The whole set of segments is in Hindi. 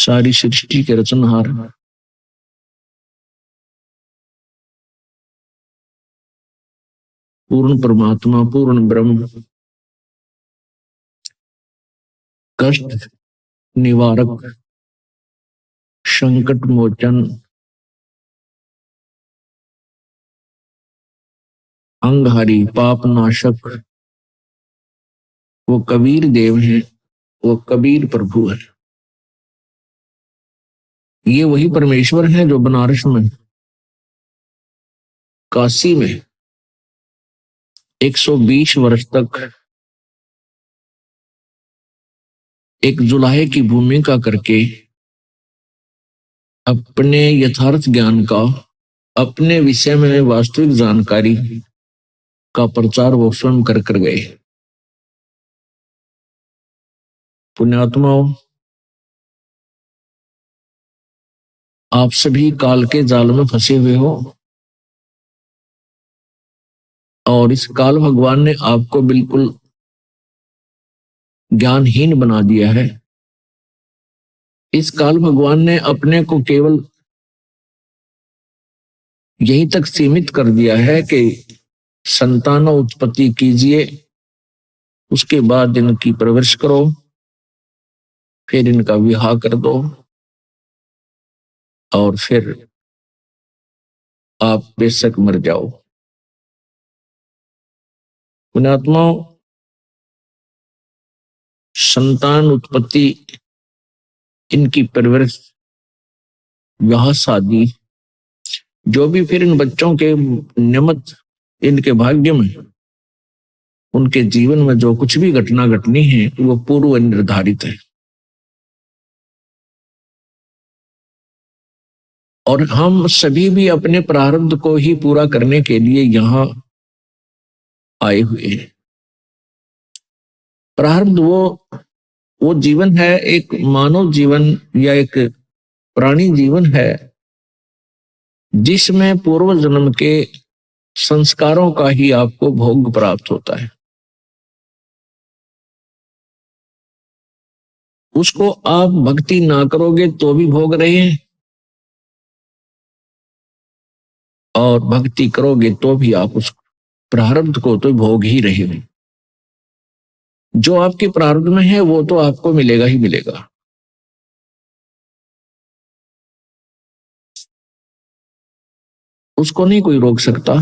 सारी सृष्टि के रचनहार, पूर्ण परमात्मा, पूर्ण ब्रह्म, कष्ट निवारक, संकट मोचन, अंगहारी, पाप नाशक, वो कबीर देव हैं, वो कबीर प्रभु है। ये वही परमेश्वर है जो बनारस में, काशी में 120 वर्ष तक एक जुलाहे की भूमिका करके अपने यथार्थ ज्ञान का, अपने विषय में वास्तविक जानकारी का प्रचार वो स्वयं कर गए। पुण्यात्माओं, आप सभी काल के जाल में फंसे हुए हो और इस काल भगवान ने आपको बिल्कुल ज्ञानहीन बना दिया है। इस काल भगवान ने अपने को केवल यहीं तक सीमित कर दिया है कि संतान उत्पत्ति कीजिए, उसके बाद इनकी परवरिश करो, फिर इनका विवाह कर दो और फिर आप बेशक मर जाओ। पुण्यात्माओं, संतान उत्पत्ति, इनकी परवरिश, विवाह शादी, जो भी फिर इन बच्चों के निमित्त इनके भाग्य में, उनके जीवन में जो कुछ भी घटना घटनी है वो पूर्व निर्धारित है। और हम सभी भी अपने प्रारब्ध को ही पूरा करने के लिए यहाँ आए हुए हैं। प्रारब्ध वो जीवन है, एक मानव जीवन या एक प्राणी जीवन है जिसमें पूर्व जन्म के संस्कारों का ही आपको भोग प्राप्त होता है। उसको आप भक्ति ना करोगे तो भी भोग रहे हैं और भक्ति करोगे तो भी आप उस प्रारब्ध को तो भोग ही रहे हो। जो आपके प्रारब्ध में है वो तो आपको मिलेगा ही मिलेगा। उसको नहीं कोई रोक सकता,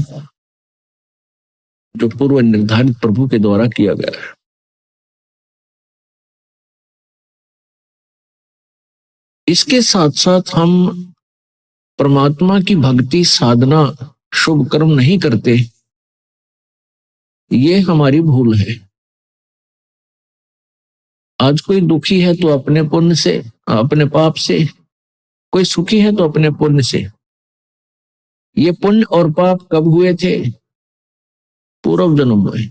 जो पूर्व निर्धारित प्रभु के द्वारा किया गया है। इसके साथ साथ हम परमात्मा की भक्ति साधना शुभ कर्म नहीं करते, ये हमारी भूल है। आज कोई दुखी है तो अपने पुण्य से, अपने पाप से, कोई सुखी है तो अपने पुण्य से। ये पुण्य और पाप कब हुए थे? पूर्व जन्म में,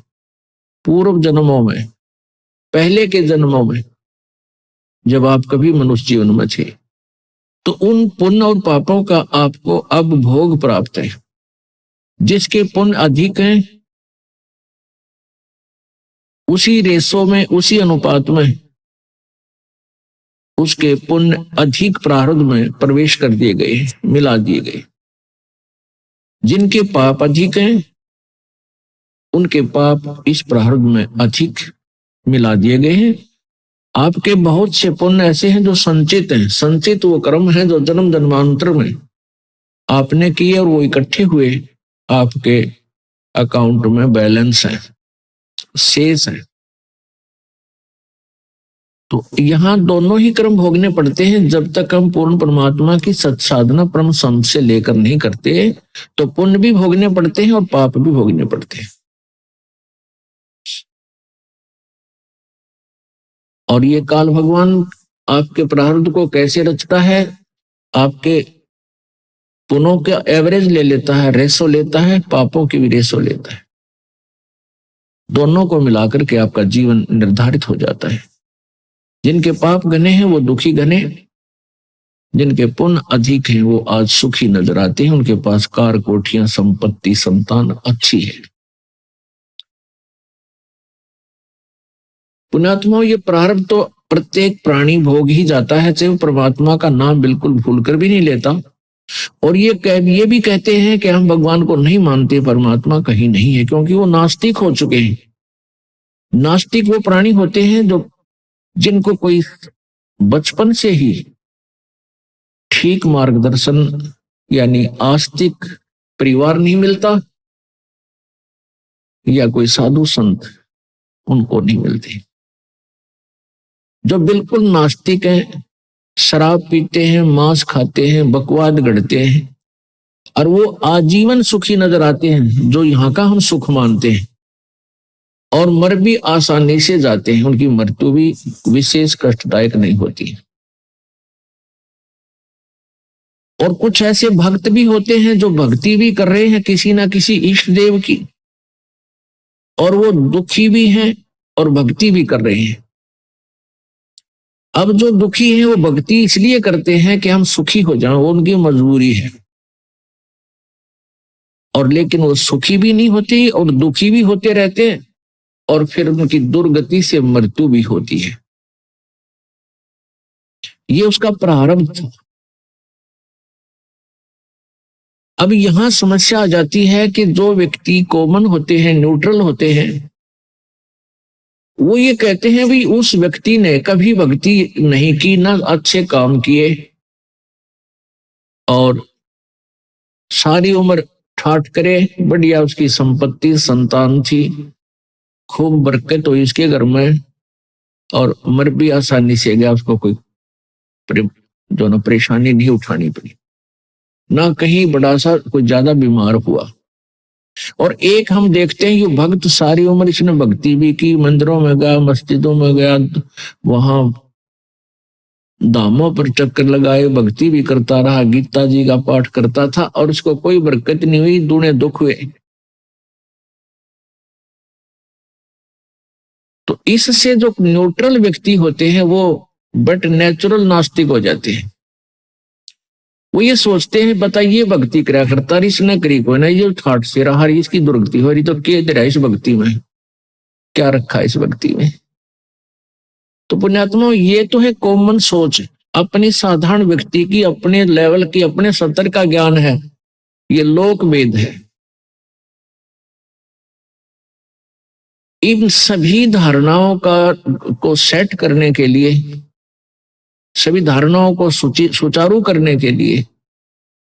पूर्व जन्मों में, पहले के जन्मों में, जब आप कभी मनुष्य जीवन में थे। तो उन पुण्य और पापों का आपको अब भोग प्राप्त है। जिसके पुण्य अधिक हैं उसी रेशों में, उसी अनुपात में उसके पुण्य अधिक प्रारब्ध में प्रवेश कर दिए गए, मिला दिए गए। जिनके पाप अधिक हैं उनके पाप इस प्रारब्ध में अधिक मिला दिए गए हैं। आपके बहुत से पुण्य ऐसे हैं जो संचित हैं। संचित वो कर्म है जो जन्म जन्मांतर में आपने किए और वो इकट्ठे हुए आपके अकाउंट में बैलेंस है, शेष है। तो यहाँ दोनों ही कर्म भोगने पड़ते हैं। जब तक हम पूर्ण परमात्मा की सत्साधना परम संत से लेकर नहीं करते तो पुण्य भी भोगने पड़ते हैं और पाप भी भोगने पड़ते हैं। और ये काल भगवान आपके प्रारब्ध को कैसे रचता है? आपके पुण्यों का एवरेज ले लेता है, रेशो लेता है, पापों की भी रेशो लेता है। दोनों को मिलाकर के आपका जीवन निर्धारित हो जाता है। जिनके पाप घने हैं वो दुखी घने, जिनके पुण्य अधिक हैं वो आज सुखी नजर आते हैं। उनके पास कार, कोठियां, संपत्ति, संतान अच्छी है। पुण्यात्माओं, ये प्रारब्ध तो प्रत्येक प्राणी भोग ही जाता है, चाहे वो परमात्मा का नाम बिल्कुल भूल कर भी नहीं लेता। और ये भी कहते हैं कि हम भगवान को नहीं मानते, परमात्मा कहीं नहीं है, क्योंकि वो नास्तिक हो चुके हैं। नास्तिक वो प्राणी होते हैं जो जिनको कोई बचपन से ही ठीक मार्गदर्शन यानी आस्तिक परिवार नहीं मिलता, या कोई साधु संत उनको नहीं मिलते। जो बिल्कुल नास्तिक हैं, शराब पीते हैं, मांस खाते हैं, बकवाद गढ़ते हैं, और वो आजीवन सुखी नजर आते हैं, जो यहाँ का हम सुख मानते हैं, और मर भी आसानी से जाते हैं, उनकी मृत्यु भी विशेष कष्टदायक नहीं होती। और कुछ ऐसे भक्त भी होते हैं जो भक्ति भी कर रहे हैं किसी ना किसी इष्ट देव की, और वो दुखी भी हैं और भक्ति भी कर रहे हैं। अब जो दुखी हैं वो भक्ति इसलिए करते हैं कि हम सुखी हो जाएं, वो उनकी मजबूरी है, और लेकिन वो सुखी भी नहीं होती और दुखी भी होते रहते हैं, और फिर उनकी दुर्गति से मृत्यु भी होती है। ये उसका प्रारब्ध था। अब यहां समस्या आ जाती है कि जो व्यक्ति कॉमन होते हैं, न्यूट्रल होते हैं, वो ये कहते हैं भी उस व्यक्ति ने कभी भक्ति नहीं की, ना अच्छे काम किए, और सारी उम्र ठाठ करे, बढ़िया उसकी संपत्ति संतान थी, खूब बरकत हुई इसके घर में, और मर भी आसानी से गया, उसको कोई जो ना परेशानी नहीं उठानी पड़ी, ना कहीं बड़ा सा कोई ज्यादा बीमार हुआ। और एक हम देखते हैं ये भक्त सारी उम्र इसने भक्ति भी की, मंदिरों में गया, मस्जिदों में गया, वहां धामों पर चक्कर लगाए, भक्ति भी करता रहा, गीता जी का पाठ करता था, और इसको कोई बरकत नहीं हुई, दूने दुख हुए। तो इससे जो न्यूट्रल व्यक्ति होते हैं वो बट नेचुरल नास्तिक हो जाते हैं। वो ये सोचते हैं बताइए भक्ति करा करता इसने करी कोई ना, ये ठाट से रहा, इसकी दुर्गति हो रही, तो क्या दे रहा इस भक्ति में, क्या रखा इस भक्ति में। तो पुण्यात्मा ये तो है कॉमन सोच, अपनी साधारण व्यक्ति की, अपने लेवल की, अपने स्तर का ज्ञान है, ये लोक वेद है। इन सभी धारणाओं को सेट करने के लिए, सभी धारणाओं को सुचारू करने के लिए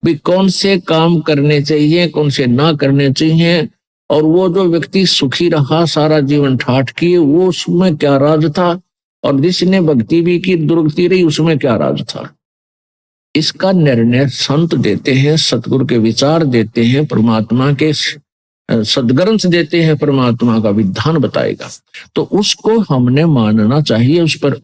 भी कौन से काम करने चाहिए, कौन से ना करने चाहिए, और वो जो व्यक्ति सुखी रहा सारा जीवन ठाठ किए, वो उसमें क्या राज था, और जिसने भक्ति भी की दुर्गति रही उसमें क्या राज था, इसका निर्णय संत देते हैं, सतगुरु के विचार देते हैं, परमात्मा के सदग्रंथ देते हैं, परमात्मा का विधान बताएगा, तो उसको हमने मानना चाहिए, उस पर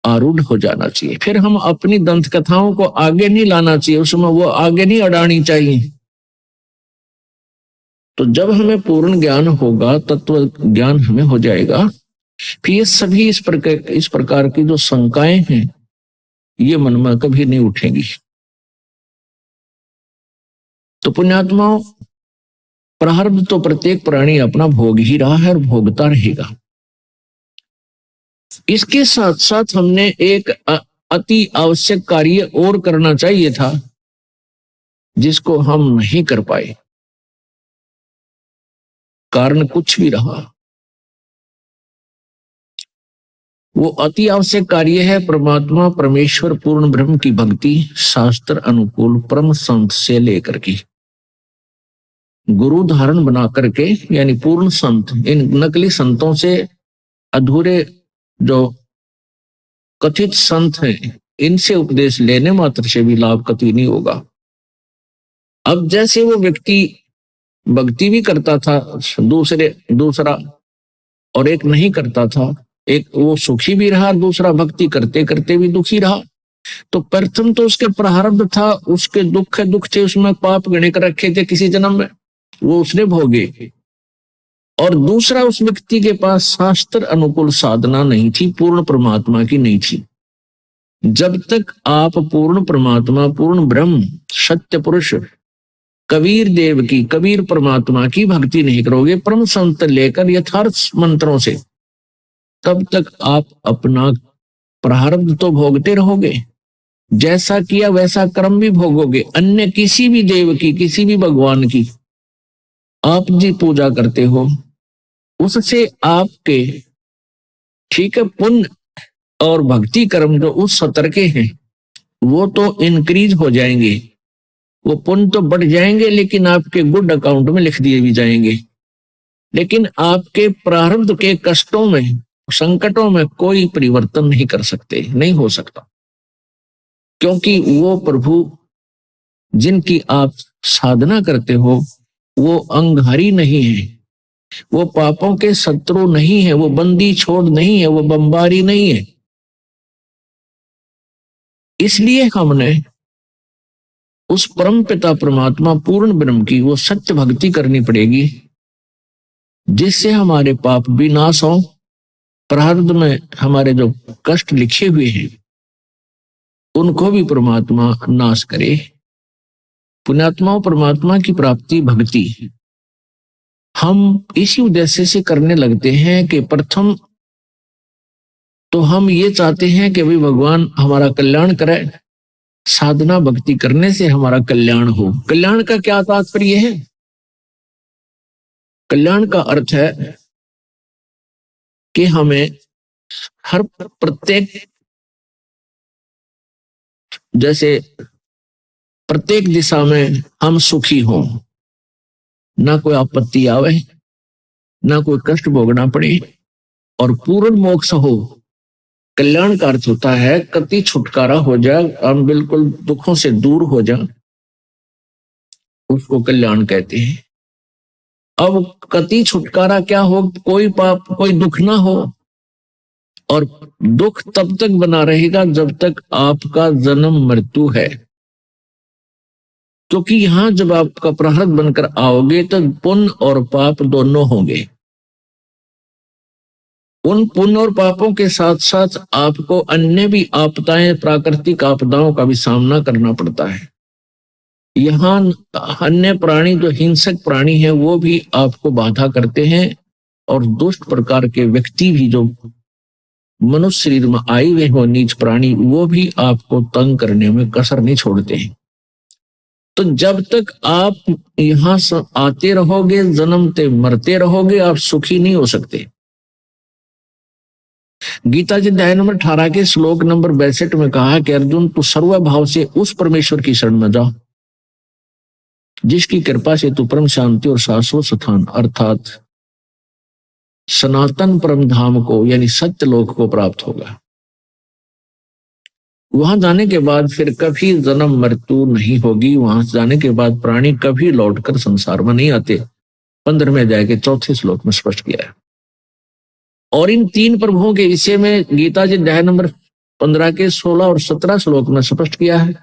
आरूढ़ हो जाना चाहिए। फिर हम अपनी दंत कथाओं को आगे नहीं लाना चाहिए, उसमें वो आगे नहीं अड़ानी चाहिए। तो जब हमें पूर्ण ज्ञान होगा, तत्व ज्ञान हमें हो जाएगा, फिर ये सभी इस प्रकार की जो शंकाएं हैं ये मन में कभी नहीं उठेंगी। तो पुण्यात्माओं, प्रारब्ध तो प्रत्येक प्राणी अपना भोग ही रहा है और भोगता रहेगा। इसके साथ साथ हमने एक अति आवश्यक कार्य और करना चाहिए था, जिसको हम नहीं कर पाए, कारण कुछ भी रहा। वो अति आवश्यक कार्य है परमात्मा परमेश्वर पूर्ण ब्रह्म की भक्ति, शास्त्र अनुकूल परम संत से लेकर की गुरु धारण बना करके, यानी पूर्ण संत, इन नकली संतों से, अधूरे जो कथित संत हैं, इनसे उपदेश लेने मात्र से भी लाभ कभी नहीं होगा। अब जैसे वो व्यक्ति भक्ति भी करता था दूसरा, और एक नहीं करता था, एक वो सुखी भी रहा, दूसरा भक्ति करते करते भी दुखी रहा, तो प्रथम तो उसके प्रारब्ध था, उसके दुख थे, उसमें पाप गणे कर रखे थे किसी जन्म में, वो उसने भोगे। और दूसरा, उस व्यक्ति के पास शास्त्र अनुकूल साधना नहीं थी, पूर्ण परमात्मा की नहीं थी। जब तक आप पूर्ण परमात्मा, पूर्ण ब्रह्म, सत्य पुरुष कबीर देव की, कबीर परमात्मा की भक्ति नहीं करोगे परम संत लेकर यथार्थ मंत्रों से, तब तक आप अपना प्रारब्ध तो भोगते रहोगे, जैसा किया वैसा कर्म भी भोगोगे। अन्य किसी भी देव की, किसी भी भगवान की आप जी पूजा करते हो, उससे आपके, ठीक है, पुण्य और भक्ति कर्म जो उस स्तर के हैं वो तो इंक्रीज हो जाएंगे, वो पुण्य तो बढ़ जाएंगे, लेकिन आपके गुड अकाउंट में लिख दिए भी जाएंगे। लेकिन आपके प्रारब्ध के कष्टों में, संकटों में कोई परिवर्तन नहीं कर सकते, नहीं हो सकता, क्योंकि वो प्रभु जिनकी आप साधना करते हो वो अंगहारी नहीं है, वो पापों के शत्रु नहीं है, वो बंदी छोड़ नहीं है, वो बमबारी नहीं है। इसलिए हमने उस परम पिता परमात्मा पूर्ण ब्रह्म की वो सत्य भक्ति करनी पड़ेगी, जिससे हमारे पाप भी नाश हो, प्रारब्ध में हमारे जो कष्ट लिखे हुए हैं उनको भी परमात्मा नाश करे। पुण्यात्माओं, परमात्मा की प्राप्ति भक्ति हम इसी उद्देश्य से करने लगते हैं कि प्रथम तो हम ये चाहते हैं कि भाई भगवान हमारा कल्याण करे, साधना भक्ति करने से हमारा कल्याण हो। कल्याण का क्या तात्पर्य है? कल्याण का अर्थ है कि हमें हर प्रत्येक, जैसे प्रत्येक दिशा में हम सुखी हों, ना कोई आपत्ति आवे, ना कोई कष्ट भोगना पड़े, और पूर्ण मोक्ष हो। कल्याण का अर्थ होता है कति छुटकारा हो जाए, हम बिल्कुल दुखों से दूर हो जाए, उसको कल्याण कहते हैं। अब कति छुटकारा क्या हो? कोई पाप, कोई दुख ना हो, और दुख तब तक बना रहेगा जब तक आपका जन्म मृत्यु है, क्योंकि यहां जब आपका प्रारब्ध बनकर आओगे तो पुण्य और पाप दोनों होंगे। उन पुण्य और पापों के साथ साथ आपको अन्य भी आपदाएं, प्राकृतिक आपदाओं का भी सामना करना पड़ता है। यहाँ अन्य प्राणी जो हिंसक प्राणी है वो भी आपको बाधा करते हैं, और दुष्ट प्रकार के व्यक्ति भी जो मनुष्य शरीर में आए हुए हो, नीच प्राणी, वो भी आपको तंग करने में कसर नहीं छोड़ते हैं। तो जब तक आप यहां आते रहोगे, जन्मते मरते रहोगे, आप सुखी नहीं हो सकते। गीता जी अध्याय नंबर 18 के श्लोक नंबर 62 में कहा कि अर्जुन, तू सर्व भाव से उस परमेश्वर की शरण में जा जिसकी कृपा से तू परम शांति और शाश्वत स्थान अर्थात सनातन परम धाम को, यानी सत्य लोक को प्राप्त होगा। वहां जाने के बाद फिर कभी जन्म मृत्यु नहीं होगी। वहां जाने के बाद प्राणी कभी लौटकर संसार में नहीं आते। 15वें अध्याय के 4थे श्लोक में स्पष्ट किया है। और इन तीन प्रभुओं के विषय में गीता जी अध्याय नंबर 15 के 16 और 17 श्लोक में स्पष्ट किया है।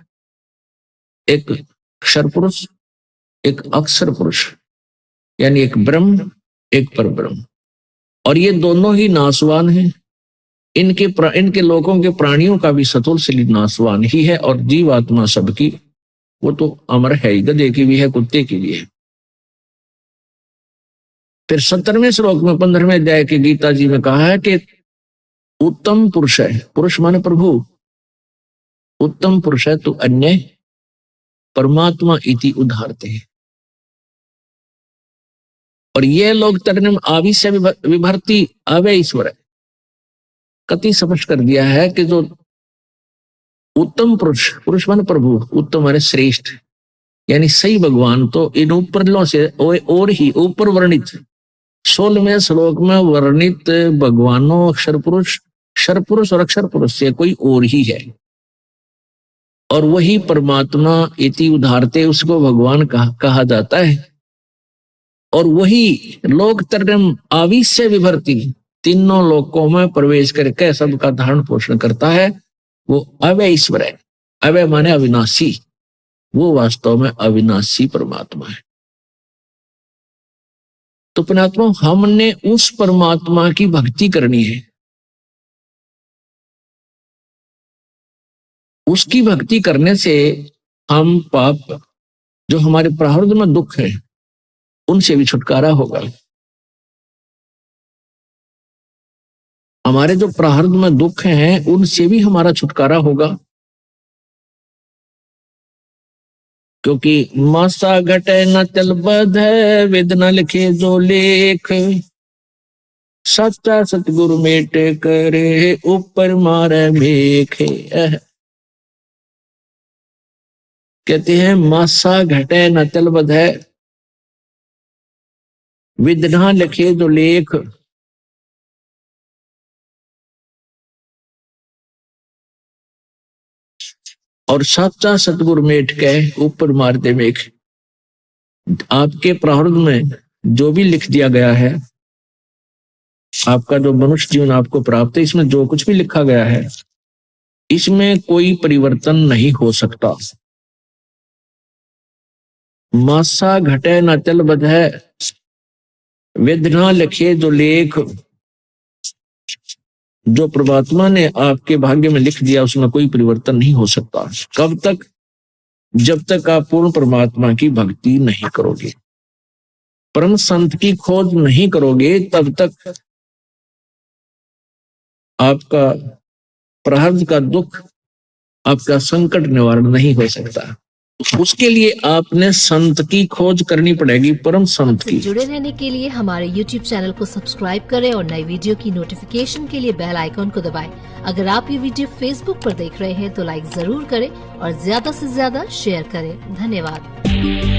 एक अक्षर पुरुष, एक अक्षर पुरुष, यानी एक ब्रह्म, एक पर ब्रह्म, और ये दोनों ही नाशवान हैं। इनके लोगों के, प्राणियों का भी सतुल शरीर नाशवान ही है, और जीवात्मा सबकी वो तो अमर है ही, गधे की भी है, कुत्ते की भी है। फिर 17वें श्लोक में 15वें अध्याय के गीता जी में कहा है कि उत्तम पुरुष है, पुरुष माने प्रभु, उत्तम पुरुष है तो अन्य परमात्मा इति उदाहरते हैं। और ये लोग तरनम आदि से विभर्ती अवय ईश्वर है, कति स्पष्ट कर दिया है कि जो उत्तम पुरुष, पुरुष माने प्रभु, उत्तम माने श्रेष्ठ, यानी सही भगवान, तो इन ऊपरलों से और ही ऊपर वर्णित 16वें श्लोक में वर्णित भगवानों, अक्षर पुरुष, क्षर पुरुष और अक्षर पुरुष से कोई और ही है, और वही परमात्मा इति उदाहरते, उसको भगवान कहा जाता है। और वही लोक तरनम आविश्य विभर्ती, तीनों लोकों में प्रवेश करके सबका धारण पोषण करता है। वो अवय ईश्वर है। अवय माने अविनाशी, वो वास्तव में अविनाशी परमात्मा है। तो पुण्यात्मा, हमने उस परमात्मा की भक्ति करनी है। उसकी भक्ति करने से हम पाप, जो हमारे प्रारब्ध में दुख है, उनसे भी छुटकारा होगा। हमारे जो प्रारब्ध में दुख हैं उनसे भी हमारा छुटकारा होगा, क्योंकि मासा घटे न चल बध वेद न लिखे जो लेख, सच्चा सतगुरु मेट करे ऊपर मारे मेखे। कहते हैं मासा घटे न चल बध वेद न लिखे जो लेख, और सच्चा सतगुरु मेट के ऊपर मारते मेघ। आपके प्रारब्ध में जो भी लिख दिया गया है, आपका जो मनुष्य जीवन आपको प्राप्त है, इसमें जो कुछ भी लिखा गया है इसमें कोई परिवर्तन नहीं हो सकता। मासा घटे न चल बधै वेद न लिखे जो लेख, जो परमात्मा ने आपके भाग्य में लिख दिया उसमें कोई परिवर्तन नहीं हो सकता। कब तक? जब तक आप पूर्ण परमात्मा की भक्ति नहीं करोगे, परम संत की खोज नहीं करोगे, तब तक आपका प्रारब्ध का दुख, आपका संकट निवारण नहीं हो सकता। उसके लिए आपने संत की खोज करनी पड़ेगी, परम संत की। जुड़े रहने के लिए हमारे YouTube चैनल को सब्सक्राइब करें और नई वीडियो की नोटिफिकेशन के लिए बेल आइकॉन को दबाएं। अगर आप ये वीडियो Facebook पर देख रहे हैं तो लाइक जरूर करें और ज्यादा से ज्यादा शेयर करें। धन्यवाद।